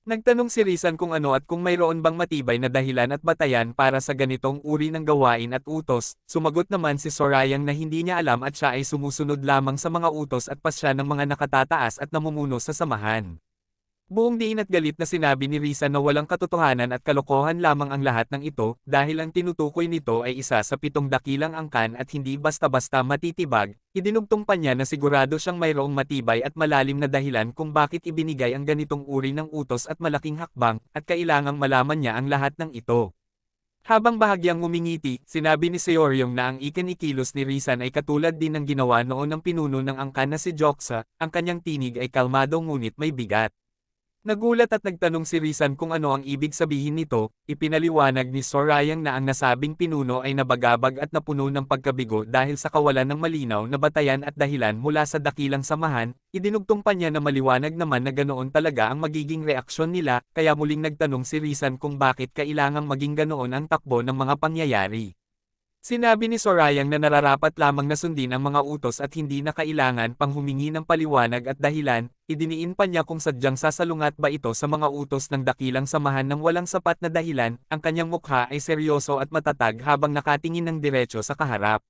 Nagtanong si Rizan kung ano at kung mayroon bang matibay na dahilan at batayan para sa ganitong uri ng gawain at utos. Sumagot naman si Sorayang na hindi niya alam at siya ay sumusunod lamang sa mga utos at pasya ng mga nakatataas at namumuno sa samahan. Buong diin at galit na sinabi ni Rizan na walang katotohanan at kalokohan lamang ang lahat ng ito, dahil ang tinutukoy nito ay isa sa 7 dakilang angkan at hindi basta-basta matitibag. Idinugtong pa niya na sigurado siyang mayroong matibay at malalim na dahilan kung bakit ibinigay ang ganitong uri ng utos at malaking hakbang, at kailangang malaman niya ang lahat ng ito. Habang bahagyang ngumingiti, sinabi ni Seoryong na ang ikinikilos ni Rizan ay katulad din ng ginawa noon ng pinuno ng angkan na si Joksa. Ang kanyang tinig ay kalmado ngunit may bigat. Nagulat at nagtanong si Rizan kung ano ang ibig sabihin nito. Ipinaliwanag ni Sorayang na ang nasabing pinuno ay nabagabag at napuno ng pagkabigo dahil sa kawalan ng malinaw na batayan at dahilan mula sa dakilang samahan. Idinugtong pa niya na maliwanag naman na ganoon talaga ang magiging reaksyon nila, kaya muling nagtanong si Rizan kung bakit kailangang maging ganoon ang takbo ng mga pangyayari. Sinabi ni Sorayang na nararapat lamang na sundin ang mga utos at hindi na kailangan pang humingi ng paliwanag at dahilan. Idiniin pa niya kung sadyang sasalungat ba ito sa mga utos ng dakilang samahan ng walang sapat na dahilan. Ang kanyang mukha ay seryoso at matatag habang nakatingin ng diretso sa kaharap.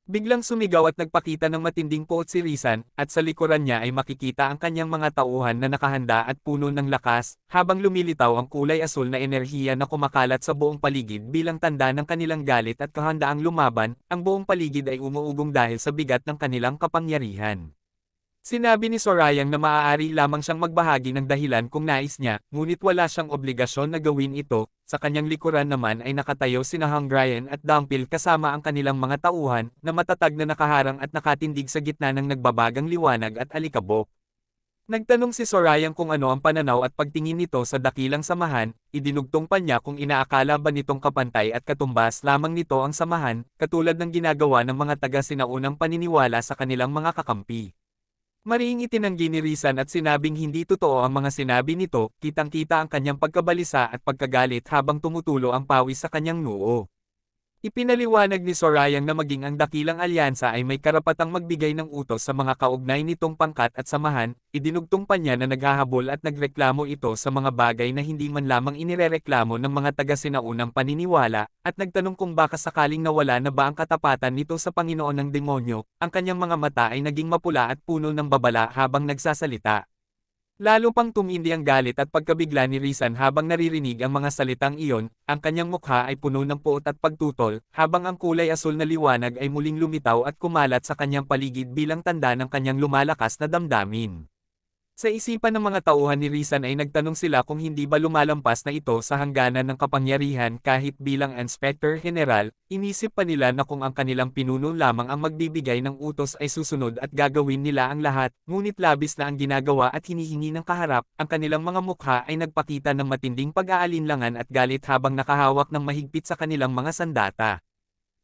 Biglang sumigaw at nagpakita ng matinding poot si Rizan, at sa likuran niya ay makikita ang kanyang mga tauhan na nakahanda at puno ng lakas, habang lumilitaw ang kulay asul na enerhiya na kumakalat sa buong paligid bilang tanda ng kanilang galit at kahandaang lumaban. Ang buong paligid ay umuugong dahil sa bigat ng kanilang kapangyarihan. Sinabi ni Sorayang na maaari lamang siyang magbahagi ng dahilan kung nais niya, ngunit wala siyang obligasyon na gawin ito. Sa kanyang likuran naman ay nakatayo sina Hung Ryan at Dampil kasama ang kanilang mga tauhan, na matatag na nakaharang at nakatindig sa gitna ng nagbabagang liwanag at alikabok. Nagtanong si Sorayang kung ano ang pananaw at pagtingin nito sa dakilang samahan, idinugtong pa niya kung inaakala ba nitong kapantay at katumbas lamang nito ang samahan, katulad ng ginagawa ng mga taga-sinaunang paniniwala sa kanilang mga kakampi. Mariing itinanggi ni Rizan at sinabing hindi totoo ang mga sinabi nito, kitang-kita ang kanyang pagkabalisa at pagkagalit habang tumutulo ang pawis sa kanyang noo. Ipinaliwanag ni Sorayang na maging ang dakilang alyansa ay may karapatang magbigay ng utos sa mga kaugnay nitong pangkat at samahan, idinugtong pa niya na naghahabol at nagreklamo ito sa mga bagay na hindi man lamang inirereklamo ng mga taga-sinaunang paniniwala, at nagtanong kung baka sakaling nawala na ba ang katapatan nito sa Panginoon ng demonyo, ang kanyang mga mata ay naging mapula at puno ng babala habang nagsasalita. Lalo pang tumindi ang galit at pagkabigla ni Rizan habang naririnig ang mga salitang iyon, ang kanyang mukha ay puno ng puot at pagtutol, habang ang kulay asul na liwanag ay muling lumitaw at kumalat sa kanyang paligid bilang tanda ng kanyang lumalakas na damdamin. Sa isipan ng mga tauhan ni Rizan ay nagtanong sila kung hindi ba lumalampas na ito sa hangganan ng kapangyarihan kahit bilang Inspector General, inisip pa nila na kung ang kanilang pinuno lamang ang magbibigay ng utos ay susunod at gagawin nila ang lahat, ngunit labis na ang ginagawa at hinihingi ng kaharap, ang kanilang mga mukha ay nagpakita ng matinding pag-aalinlangan at galit habang nakahawak ng mahigpit sa kanilang mga sandata.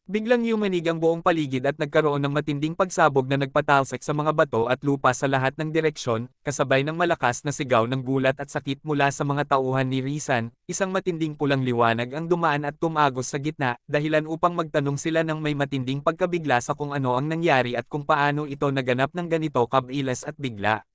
Biglang yumanig ang buong paligid at nagkaroon ng matinding pagsabog na nagpatalsik sa mga bato at lupa sa lahat ng direksyon, kasabay ng malakas na sigaw ng gulat at sakit mula sa mga tauhan ni Rizan. Isang matinding pulang liwanag ang dumaan at tumagos sa gitna, dahilan upang magtanong sila ng may matinding pagkabigla sa kung ano ang nangyari at kung paano ito naganap ng ganito kabilis at bigla.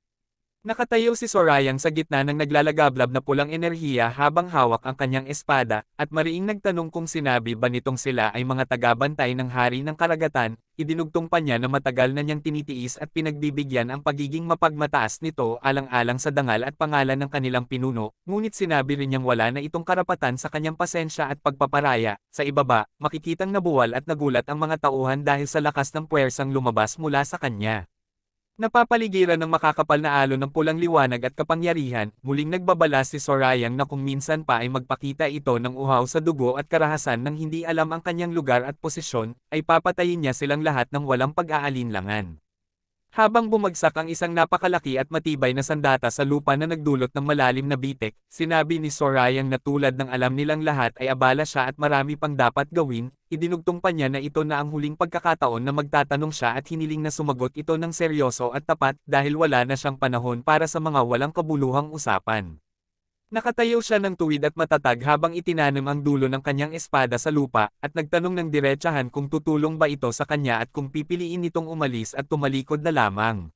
Nakatayo si Sorayang sa gitna ng naglalagablab na pulang enerhiya habang hawak ang kanyang espada, at mariing nagtanong kung sinabi ba nitong sila ay mga tagabantay ng hari ng karagatan, idinugtong pa niya na matagal na niyang tinitiis at pinagbibigyan ang pagiging mapagmataas nito alang-alang sa dangal at pangalan ng kanilang pinuno, ngunit sinabi rin niyang wala na itong karapatan sa kanyang pasensya at pagpaparaya. Sa ibaba, makikitang nabuwal at nagulat ang mga tauhan dahil sa lakas ng puwersang lumabas mula sa kanya. Napapaligiran ng makakapal na alon ng pulang liwanag at kapangyarihan, muling nagbabala si Sorayang na kung minsan pa ay magpakita ito ng uhaw sa dugo at karahasan ng hindi alam ang kanyang lugar at posisyon, ay papatayin niya silang lahat ng walang pag-aalinlangan. Habang bumagsak ang isang napakalaki at matibay na sandata sa lupa na nagdulot ng malalim na bitik, sinabi ni Sorayang na tulad ng alam nilang lahat ay abala siya at marami pang dapat gawin, idinugtong pa niya na ito na ang huling pagkakataon na magtatanong siya at hiniling na sumagot ito ng seryoso at tapat dahil wala na siyang panahon para sa mga walang kabuluhang usapan. Nakatayo siya ng tuwid at matatag habang itinanim ang dulo ng kanyang espada sa lupa, at nagtanong ng diretsahan kung tutulong ba ito sa kanya at kung pipiliin nitong umalis at tumalikod na lamang.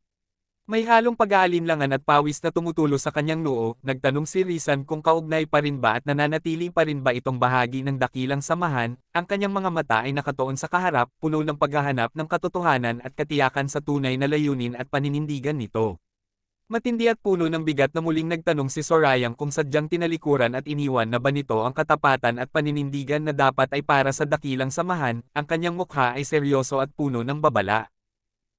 May halong pag-aalinlangan at pawis na tumutulo sa kanyang noo, nagtanong si Rizan kung kaugnay pa rin ba at nananatili pa rin ba itong bahagi ng dakilang samahan, ang kanyang mga mata ay nakatuon sa kaharap, puno ng paghahanap ng katotohanan at katiyakan sa tunay na layunin at paninindigan nito. Matindi at puno ng bigat na muling nagtanong si Sorayang kung sadyang tinalikuran at iniwan na ba nito ang katapatan at paninindigan na dapat ay para sa dakilang samahan, ang kanyang mukha ay seryoso at puno ng babala.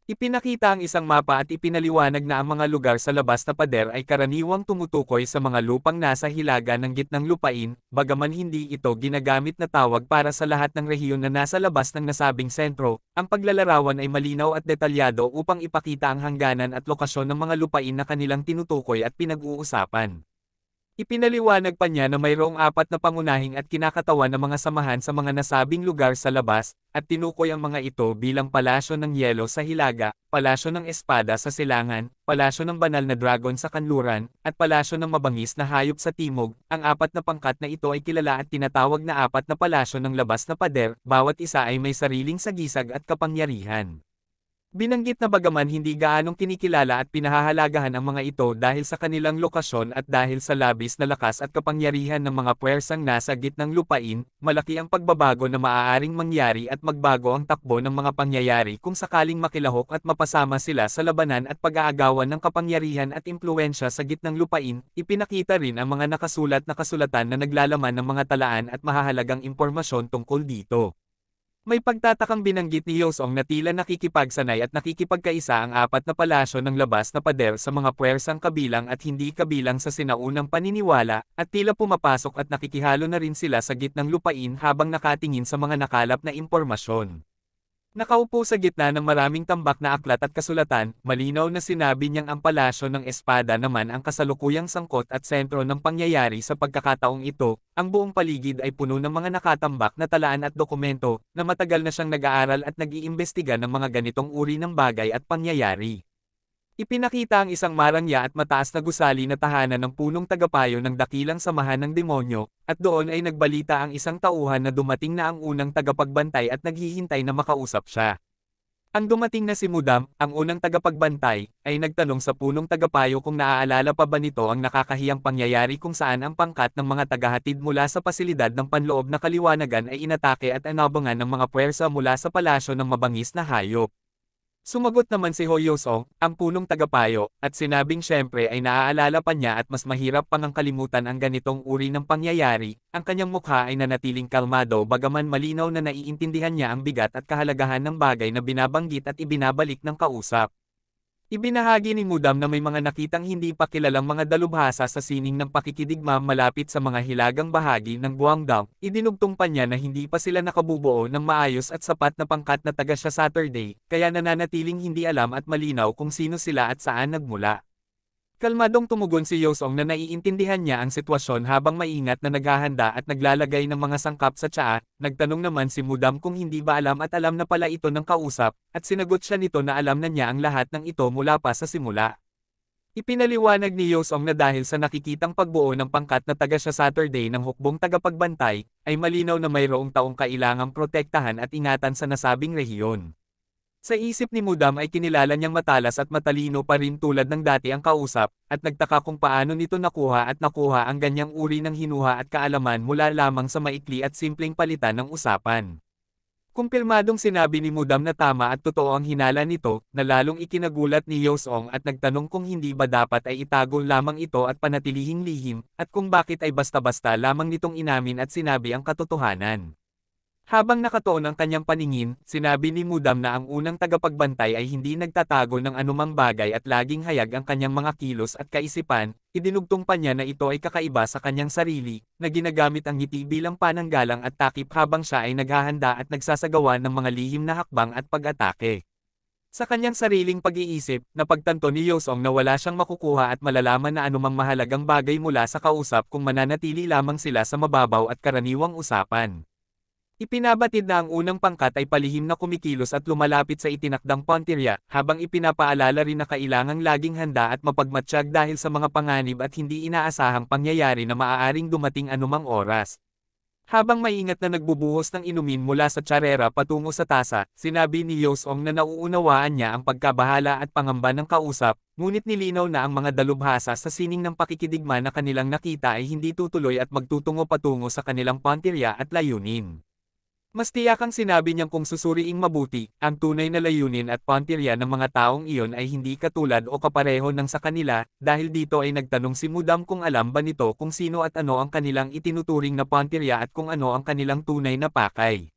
Ipinakita ang isang mapa at ipinaliwanag na ang mga lugar sa labas na pader ay karaniwang tumutukoy sa mga lupang nasa hilaga ng gitnang lupain, bagaman hindi ito ginagamit na tawag para sa lahat ng rehiyon na nasa labas ng nasabing sentro. Ang paglalarawan ay malinaw at detalyado upang ipakita ang hangganan at lokasyon ng mga lupain na kanilang tinutukoy at pinag-uusapan. Ipinaliwanag pa niya na mayroong 4 na pangunahing at kinakatawan na mga samahan sa mga nasabing lugar sa labas, at tinukoy ang mga ito bilang Palasyo ng Yelo sa Hilaga, Palasyo ng Espada sa Silangan, Palasyo ng Banal na Dragon sa Kanluran, at Palasyo ng Mabangis na Hayop sa Timog. Ang 4 na pangkat na ito ay kilala at tinatawag na 4 na palasyo ng labas na pader, bawat isa ay may sariling sagisag at kapangyarihan. Binanggit na bagaman hindi gaanong kinikilala at pinahahalagahan ang mga ito dahil sa kanilang lokasyon at dahil sa labis na lakas at kapangyarihan ng mga puwersang nasa gitnang lupain, malaki ang pagbabago na maaaring mangyari at magbago ang takbo ng mga pangyayari kung sakaling makilahok at mapasama sila sa labanan at pag-aagawan ng kapangyarihan at impluwensya sa gitnang lupain. Ipinakita rin ang mga nakasulat na kasulatan na naglalaman ng mga talaan at mahahalagang impormasyon tungkol dito. May pagtatakang binanggit ni Yosong na tila nakikipagsanay at nakikipagkaisa ang apat na palasyo ng labas na pader sa mga puwersang kabilang at hindi kabilang sa sinaunang paniniwala, at tila pumapasok at nakikihalo na rin sila sa gitnang lupain habang nakatingin sa mga nakalap na impormasyon. Nakaupo sa gitna ng maraming tambak na aklat at kasulatan, malinaw na sinabi niyang ang palasyo ng espada naman ang kasalukuyang sangkot at sentro ng pangyayari sa pagkakataong ito. Ang buong paligid ay puno ng mga nakatambak na talaan at dokumento, na matagal na siyang nag-aaral at nag-iimbestiga ng mga ganitong uri ng bagay at pangyayari. Ipinakita ang isang marangya at mataas na gusali na tahanan ng punong tagapayo ng dakilang samahan ng demonyo, at doon ay nagbalita ang isang tauhan na dumating na ang unang tagapagbantay at naghihintay na makausap siya. Ang dumating na si Mudam, ang unang tagapagbantay, ay nagtanong sa punong tagapayo kung naaalala pa ba nito ang nakakahiyang pangyayari kung saan ang pangkat ng mga tagahatid mula sa pasilidad ng panloob na kaliwanagan ay inatake at inabangan ng mga puwersa mula sa palasyo ng mabangis na hayop. Sumagot naman si Ho Yosong, ang punong tagapayo, at sinabing syempre ay naaalala pa niya at mas mahirap pang ang kalimutan ang ganitong uri ng pangyayari. Ang kanyang mukha ay nanatiling kalmado bagaman malinaw na naiintindihan niya ang bigat at kahalagahan ng bagay na binabanggit at ibinabalik ng kausap. Ibinahagi ni Mudam na may mga nakitang hindi pa kilalang mga dalubhasa sa sining ng pakikidigma malapit sa mga hilagang bahagi ng Guangdong. Idinugtong pa niya na hindi pa sila nakabubuo ng maayos at sapat na pangkat na taga siya Saturday, kaya nananatiling hindi alam at malinaw kung sino sila at saan nagmula. Kalmadong tumugon si Yosong na naiintindihan niya ang sitwasyon habang maingat na naghahanda at naglalagay ng mga sangkap sa tsaa. Nagtanong naman si Mudam kung hindi ba alam at alam na pala ito ng kausap, at sinagot siya nito na alam na niya ang lahat ng ito mula pa sa simula. Ipinaliwanag ni Yosong na dahil sa nakikitang pagbuo ng pangkat na taga siya Saturday ng hukbong tagapagbantay, ay malinaw na mayroong taong kailangang protektahan at ingatan sa nasabing rehiyon. Sa isip ni Mudam ay kinilala niyang matalas at matalino pa rin tulad ng dati ang kausap, at nagtaka kung paano nito nakuha ang ganyang uri ng hinuha at kaalaman mula lamang sa maikli at simpleng palitan ng usapan. Kumpirmadong sinabi ni Mudam na tama at totoo ang hinala nito, na lalong ikinagulat ni Yosong at nagtanong kung hindi ba dapat ay itago lamang ito at panatilihing lihim, at kung bakit ay basta-basta lamang nitong inamin at sinabi ang katotohanan. Habang nakatuon ang kanyang paningin, sinabi ni Mudam na ang unang tagapagbantay ay hindi nagtatago ng anumang bagay at laging hayag ang kanyang mga kilos at kaisipan. Idinugtong pa niya na ito ay kakaiba sa kanyang sarili, na ginagamit ang ngiti bilang pananggalang at takip habang siya ay naghahanda at nagsasagawa ng mga lihim na hakbang at pag-atake. Sa kanyang sariling pag-iisip, napagtanto ni Yosong na wala siyang makukuha at malalaman na anumang mahalagang bagay mula sa kausap kung mananatili lamang sila sa mababaw at karaniwang usapan. Ipinabatid na ang unang pangkat ay palihim na kumikilos at lumalapit sa itinakdang puntirya, habang ipinapaalala rin na kailangang laging handa at mapagmatsyag dahil sa mga panganib at hindi inaasahang pangyayari na maaaring dumating anumang oras. Habang maingat na nagbubuhos ng inumin mula sa tsarera patungo sa tasa, sinabi ni Yosong na nauunawaan niya ang pagkabahala at pangamba ng kausap, ngunit nilinaw na ang mga dalubhasa sa sining ng pakikidigma na kanilang nakita ay hindi tutuloy at magtutungo patungo sa kanilang puntirya at layunin. Mas tiyakang sinabi niyang kung susuriing mabuti, ang tunay na layunin at puntirya ng mga taong iyon ay hindi katulad o kapareho ng sa kanila, dahil dito ay nagtanong si Mudam kung alam ba nito kung sino at ano ang kanilang itinuturing na puntirya at kung ano ang kanilang tunay na pakay.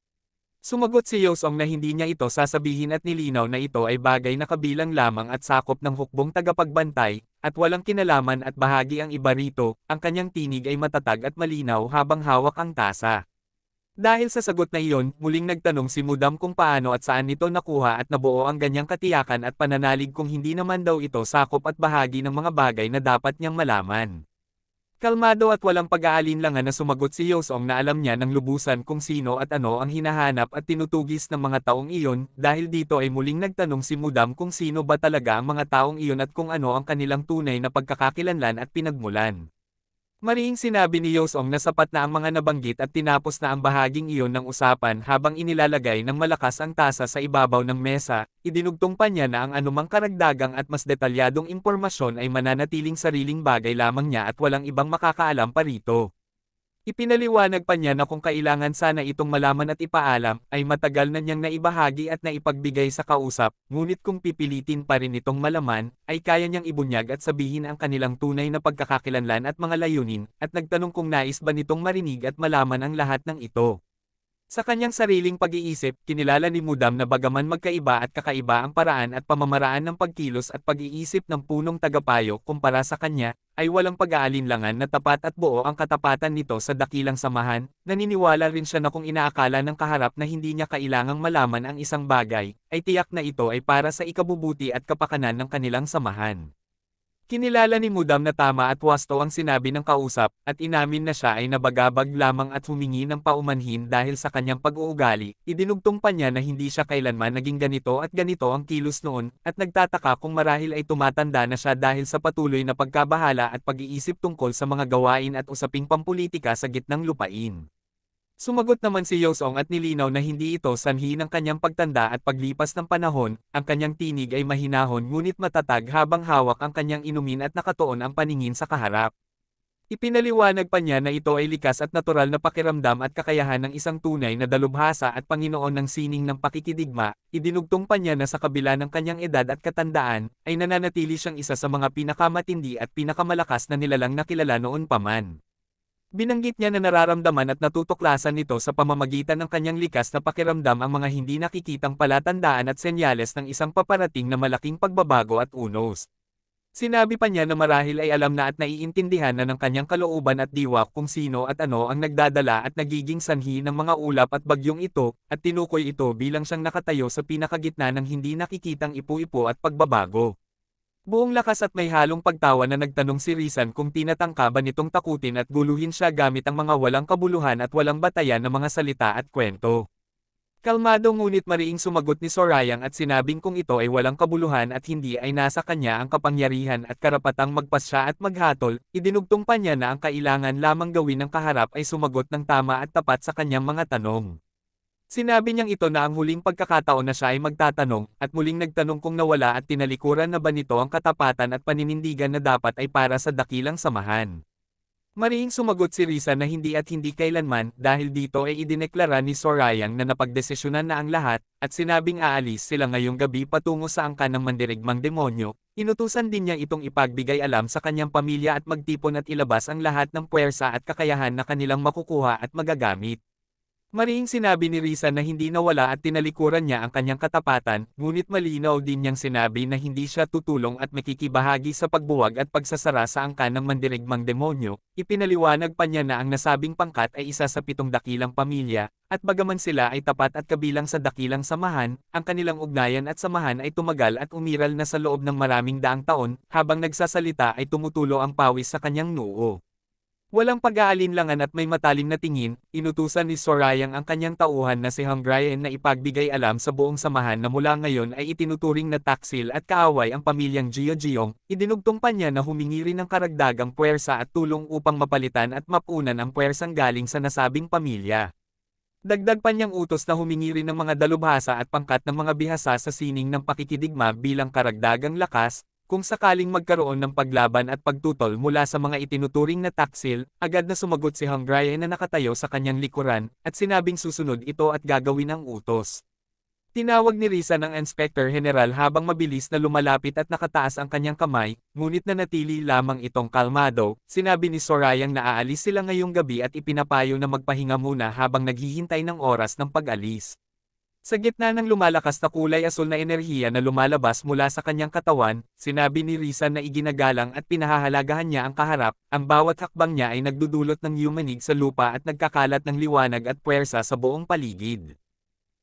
Sumagot si Yosong na hindi niya ito sasabihin at nilinaw na ito ay bagay na kabilang lamang at sakop ng hukbong tagapagbantay, at walang kinalaman at bahagi ang iba rito. Ang kanyang tinig ay matatag at malinaw habang hawak ang tasa. Dahil sa sagot na iyon, muling nagtanong si Mudam kung paano at saan nito nakuha at nabuo ang ganyang katiyakan at pananalig kung hindi naman daw ito sakop at bahagi ng mga bagay na dapat niyang malaman. Kalmado at walang pag-aalinlangan na sumagot si Yosong na alam niya ng lubusan kung sino at ano ang hinahanap at tinutugis ng mga taong iyon. Dahil dito ay muling nagtanong si Mudam kung sino ba talaga ang mga taong iyon at kung ano ang kanilang tunay na pagkakakilanlan at pinagmulan. Marihing sinabi ni Yosong na sapat na ang mga nabanggit at tinapos na ang bahaging iyon ng usapan habang inilalagay ng malakas ang tasa sa ibabaw ng mesa. Idinugtong pa niya na ang anumang karagdagang at mas detalyadong impormasyon ay mananatiling sariling bagay lamang niya at walang ibang makakaalam pa rito. Ipinaliwanag pa niya na kung kailangan sana itong malaman at ipaalam, ay matagal na niyang naibahagi at naipagbigay sa kausap, ngunit kung pipilitin pa rin itong malaman, ay kaya niyang ibunyag at sabihin ang kanilang tunay na pagkakakilanlan at mga layunin, at nagtanong kung nais ba nitong marinig at malaman ang lahat ng ito. Sa kanyang sariling pag-iisip, kinilala ni Mudam na bagaman magkaiba at kakaiba ang paraan at pamamaraan ng pagkilos at pag-iisip ng punong tagapayo kumpara sa kanya, ay walang pag-aalinlangan na tapat at buo ang katapatan nito sa dakilang samahan. Naniniwala rin siya na kung inaakala ng kaharap na hindi niya kailangang malaman ang isang bagay, ay tiyak na ito ay para sa ikabubuti at kapakanan ng kanilang samahan. Kinilala ni Mudam na tama at wasto ang sinabi ng kausap, at inamin na siya ay nabagabag lamang at humingi ng paumanhin dahil sa kanyang pag-uugali. Idinugtong pa niya na hindi siya kailanman naging ganito at ganito ang kilos noon, at nagtataka kung marahil ay tumatanda na siya dahil sa patuloy na pagkabahala at pag-iisip tungkol sa mga gawain at usaping pampulitika sa gitnang lupain. Sumagot naman si Yosong at nilinaw na hindi ito sanhi ng kanyang pagtanda at paglipas ng panahon, ang kanyang tinig ay mahinahon ngunit matatag habang hawak ang kanyang inumin at nakatuon ang paningin sa kaharap. Ipinaliwanag pa niya na ito ay likas at natural na pakiramdam at kakayahan ng isang tunay na dalubhasa at Panginoon ng sining ng pakikidigma. Idinugtong pa niya na sa kabila ng kanyang edad at katandaan, ay nananatili siyang isa sa mga pinakamatindi at pinakamalakas na nilalang na kilala noon pa man. Binanggit niya na nararamdaman at natutuklasan nito sa pamamagitan ng kanyang likas na pakiramdam ang mga hindi nakikitang palatandaan at senyales ng isang paparating na malaking pagbabago at unos. Sinabi pa niya na marahil ay alam na at naiintindihan na ng kanyang kalooban at diwa kung sino at ano ang nagdadala at nagiging sanhi ng mga ulap at bagyong ito, at tinukoy ito bilang siyang nakatayo sa pinakagitna ng hindi nakikitang ipu-ipo at pagbabago. Buong lakas at may halong pagtawa na nagtanong si Rizan kung tinatangka ba nitong takutin at guluhin siya gamit ang mga walang kabuluhan at walang batayan na mga salita at kwento. Kalmado ngunit mariing sumagot ni Sorayang at sinabing kung ito ay walang kabuluhan at hindi ay nasa kanya ang kapangyarihan at karapatang magpasya at maghatol, idinugtong pa niya na ang kailangan lamang gawin ng kaharap ay sumagot ng tama at tapat sa kanyang mga tanong. Sinabi niyang ito na ang huling pagkakataon na siya ay magtatanong, at muling nagtanong kung nawala at tinalikuran na ba nito ang katapatan at paninindigan na dapat ay para sa dakilang samahan. Mariing sumagot si Risa na hindi at hindi kailanman dahil dito ay idineklara ni Sorayang na napagdesisyonan na ang lahat, at sinabing aalis sila ngayong gabi patungo sa angkan ng mandirigmang demonyo. Inutusan din niya itong ipagbigay alam sa kanyang pamilya at magtipon at ilabas ang lahat ng puwersa at kakayahan na kanilang makukuha at magagamit. Mariing sinabi ni Risa na hindi nawala at tinalikuran niya ang kanyang katapatan, ngunit malinaw din niyang sinabi na hindi siya tutulong at makikibahagi sa pagbuwag at pagsasara sa angkan ng mandirigmang demonyo. Ipinaliwanag pa niya na ang nasabing pangkat ay isa sa 7 dakilang pamilya, at bagaman sila ay tapat at kabilang sa dakilang samahan, ang kanilang ugnayan at samahan ay tumagal at umiral na sa loob ng maraming daang taon, habang nagsasalita ay tumutulo ang pawis sa kanyang noo. Walang pag-aalinlangan at may matalim na tingin, inutusan ni Sorayang ang kanyang tauhan na si Hungrian na ipagbigay alam sa buong samahan na mula ngayon ay itinuturing na taksil at kaaway ang pamilyang Gio-Giong. Idinugtong pa niya na humingi rin ng karagdagang puwersa at tulong upang mapalitan at mapunan ang puwersang galing sa nasabing pamilya. Dagdag pa niyang utos na humingi rin ng mga dalubhasa at pangkat ng mga bihasa sa sining ng pakikidigma bilang karagdagang lakas. Kung sakaling magkaroon ng paglaban at pagtutol mula sa mga itinuturing na taksil, agad na sumagot si Hungrian na nakatayo sa kanyang likuran, at sinabing susunod ito at gagawin ang utos. Tinawag ni Risa ng Inspector General habang mabilis na lumalapit at nakataas ang kanyang kamay, ngunit nanatili lamang itong kalmado. Sinabi ni Sorayang na aalis sila ngayong gabi at ipinapayo na magpahinga muna habang naghihintay ng oras ng pag-alis. Sa gitna ng lumalakas na kulay asul na enerhiya na lumalabas mula sa kanyang katawan, sinabi ni Risa na iginagalang at pinahahalagahan niya ang kaharap, ang bawat hakbang niya ay nagdudulot ng yumanig sa lupa at nagkakalat ng liwanag at puwersa sa buong paligid.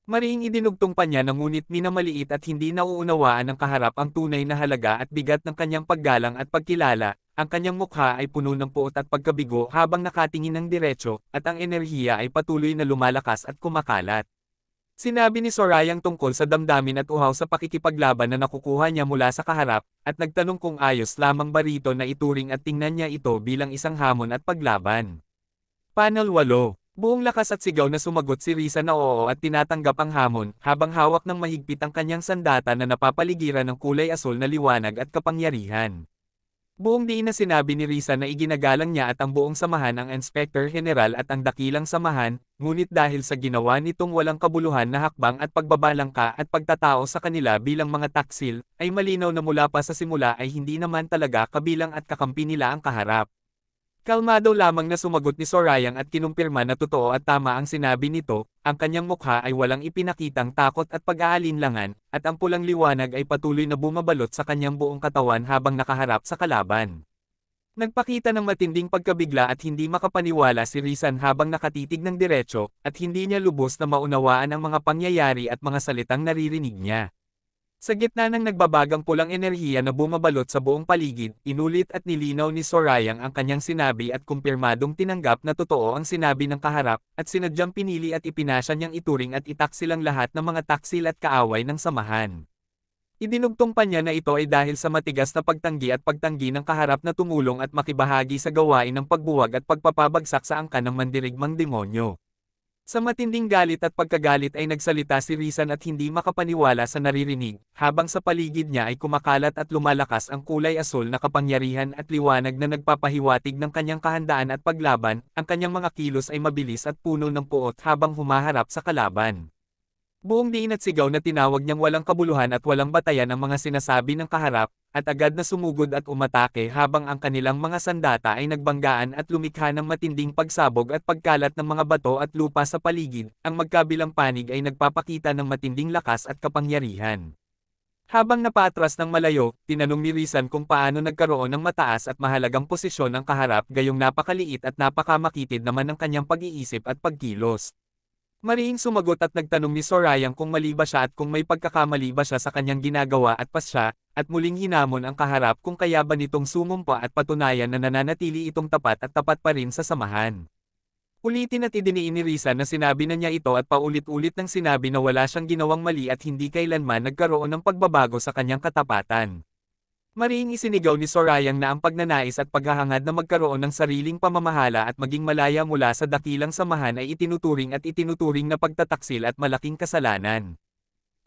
Mariing idinugtong pa niya na ngunit minamaliit at hindi nauunawaan ng kaharap ang tunay na halaga at bigat ng kanyang paggalang at pagkilala. Ang kanyang mukha ay puno ng puot at pagkabigo habang nakatingin ng diretso, at ang enerhiya ay patuloy na lumalakas at kumakalat. Sinabi ni Sorayang tungkol sa damdamin at uhaw sa pakikipaglaban na nakukuha niya mula sa kaharap, at nagtanong kung ayos lamang ba rito na ituring at tingnan niya ito bilang isang hamon at paglaban. Panel 8. Buong lakas at sigaw na sumagot si Risa na oo at tinatanggap ang hamon, habang hawak ng mahigpit ang kanyang sandata na napapaligiran ng kulay asul na liwanag at kapangyarihan. Buong diin na sinabi ni Risa na iginagalang niya at ang buong samahan ang Inspector General at ang dakilang samahan, ngunit dahil sa ginawa nitong walang kabuluhan na hakbang at pagbabalangka at pagtatao sa kanila bilang mga taksil, ay malinaw na mula pa sa simula ay hindi naman talaga kabilang at kakampi nila ang kaharap. Kalmado lamang na sumagot ni Sorayang at kinumpirma na totoo at tama ang sinabi nito, ang kanyang mukha ay walang ipinakitang takot at pag-aalinlangan, at ang pulang liwanag ay patuloy na bumabalot sa kanyang buong katawan habang nakaharap sa kalaban. Nagpakita ng matinding pagkabigla at hindi makapaniwala si Rizan habang nakatitig ng diretso, at hindi niya lubos na maunawaan ang mga pangyayari at mga salitang naririnig niya. Sa gitna ng nagbabagang pulang enerhiya na bumabalot sa buong paligid, inulit at nilinaw ni Sorayang ang kanyang sinabi at kumpirmadong tinanggap na totoo ang sinabi ng kaharap, at sinadyang pinili at ipinasya niyang ituring at itaksil ang lahat ng mga taksil at kaaway ng samahan. Idinugtong pa niya na ito ay dahil sa matigas na pagtanggi at pagtanggi ng kaharap na tumulong at makibahagi sa gawain ng pagbuwag at pagpapabagsak sa angkan ng mandirigmang demonyo. Sa matinding galit at pagkagalit ay nagsalita si Rizan at hindi makapaniwala sa naririnig, habang sa paligid niya ay kumakalat at lumalakas ang kulay asul na kapangyarihan at liwanag na nagpapahiwatig ng kanyang kahandaan at paglaban, ang kanyang mga kilos ay mabilis at puno ng puot habang humaharap sa kalaban. Buong diin at sigaw na tinawag niyang walang kabuluhan at walang batayan ang mga sinasabi ng kaharap, at agad na sumugod at umatake habang ang kanilang mga sandata ay nagbanggaan at lumikha ng matinding pagsabog at pagkalat ng mga bato at lupa sa paligid, ang magkabilang panig ay nagpapakita ng matinding lakas at kapangyarihan. Habang napaatras ng malayo, tinanong ni Rizan kung paano nagkaroon ng mataas at mahalagang posisyon ang kaharap gayong napakaliit at napakamakitid naman ng kanyang pag-iisip at pagkilos. Mariing sumagot at nagtanong ni Sorayang kung mali ba siya at kung may pagkakamali ba siya sa kanyang ginagawa at pasya, at muling hinamon ang kaharap kung kaya ba nitong sumumpa at patunayan na nananatili itong tapat at tapat pa rin sa samahan. Ulitin at idiniin ni Rizan na sinabi na niya ito at paulit-ulit nang sinabi na wala siyang ginawang mali at hindi kailanman nagkaroon ng pagbabago sa kanyang katapatan. Mariing isinigaw ni Sorayang na ang pagnanais at paghahangad na magkaroon ng sariling pamamahala at maging malaya mula sa dakilang samahan ay itinuturing na pagtataksil at malaking kasalanan.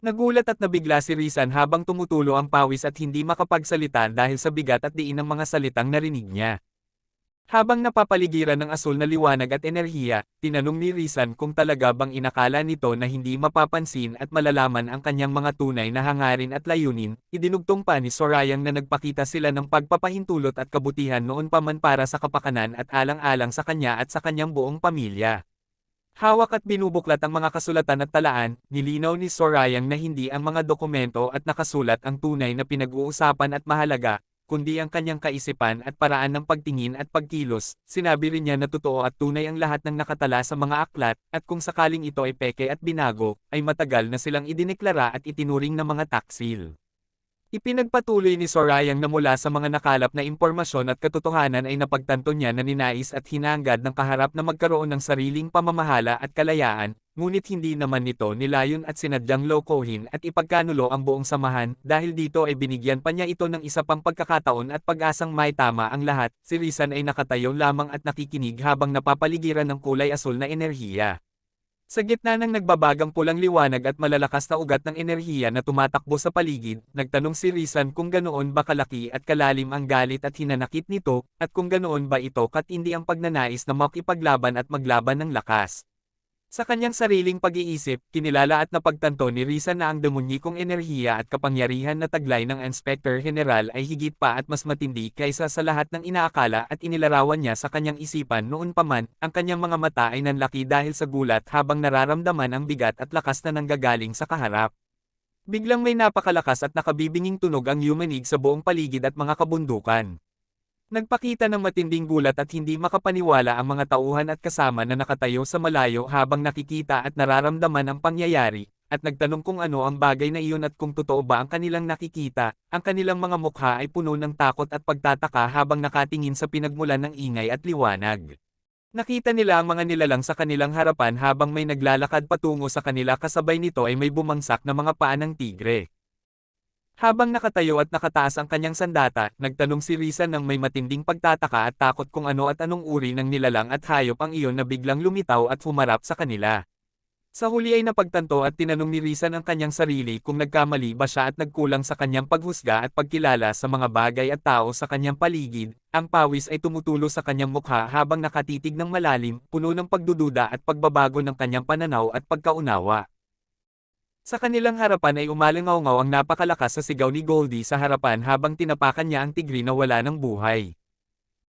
Nagulat at nabigla si Rizan habang tumutulo ang pawis at hindi makapagsalita dahil sa bigat at diin ng mga salitang narinig niya. Habang napapaligiran ng asul na liwanag at enerhiya, tinanong ni Rizan kung talaga bang inakala nito na hindi mapapansin at malalaman ang kanyang mga tunay na hangarin at layunin. Idinugtong pa ni Sorayang na nagpakita sila ng pagpapahintulot at kabutihan noon pa man para sa kapakanan at alang-alang sa kanya at sa kanyang buong pamilya. Hawak at binubuklat ang mga kasulatan at talaan, nilinaw ni Sorayang na hindi ang mga dokumento at nakasulat ang tunay na pinag-uusapan at mahalaga, kundi ang kanyang kaisipan at paraan ng pagtingin at pagkilos. Sinabi rin niya na totoo at tunay ang lahat ng nakatala sa mga aklat, at kung sakaling ito ay peke at binago, ay matagal na silang idineklara at itinuring na mga taksil. Ipinagpatuloy ni Sorayang na mula sa mga nakalap na impormasyon at katotohanan ay napagtanto niya na ninais at hinangad ng kaharap na magkaroon ng sariling pamamahala at kalayaan, ngunit hindi naman nito nilayon at sinadyang lokohin at ipagkanulo ang buong samahan. Dahil dito ay binigyan pa niya ito ng isa pang pagkakataon at pag-asang maitama ang lahat. Si Rizan ay nakatayo lamang at nakikinig habang napapaligiran ng kulay asul na enerhiya. Sa gitna ng nagbabagang pulang liwanag at malalakas na ugat ng enerhiya na tumatakbo sa paligid, nagtanong si Rizan kung ganoon ba kalaki at kalalim ang galit at hinanakit nito, at kung ganoon ba ito katindi ang pagnanais na makipaglaban at maglaban ng lakas. Sa kanyang sariling pag-iisip, kinilala at napagtanto ni Rizan na ang demonyikong enerhiya at kapangyarihan na taglay ng Inspector General ay higit pa at mas matindi kaysa sa lahat ng inaakala at inilarawan niya sa kanyang isipan noon pa man. Ang kanyang mga mata ay nanlaki dahil sa gulat habang nararamdaman ang bigat at lakas na nanggagaling sa kaharap. Biglang may napakalakas at nakabibinging tunog ang yumanig sa buong paligid at mga kabundukan. Nagpakita ng matinding gulat at hindi makapaniwala ang mga tauhan at kasama na nakatayo sa malayo habang nakikita at nararamdaman ang pangyayari, at nagtanong kung ano ang bagay na iyon at kung totoo ba ang kanilang nakikita. Ang kanilang mga mukha ay puno ng takot at pagtataka habang nakatingin sa pinagmulan ng ingay at liwanag. Nakita nila ang mga nilalang sa kanilang harapan habang may naglalakad patungo sa kanila, kasabay nito ay may bumangsak na mga paa ng tigre. Habang nakatayo at nakataas ang kanyang sandata, nagtanong si Rizan ng may matinding pagtataka at takot kung ano at anong uri ng nilalang at hayop ang iyon na biglang lumitaw at humarap sa kanila. Sa huli ay napagtanto at tinanong ni Rizan ang kanyang sarili kung nagkamali ba siya at nagkulang sa kanyang paghusga at pagkilala sa mga bagay at tao sa kanyang paligid. Ang pawis ay tumutulo sa kanyang mukha habang nakatitig ng malalim, puno ng pagdududa at pagbabago ng kanyang pananaw at pagkaunawa. Sa kanilang harapan ay umalingaw-ngaw ang napakalakas sa sigaw ni Goldie sa harapan habang tinapakan niya ang tigre na wala ng buhay.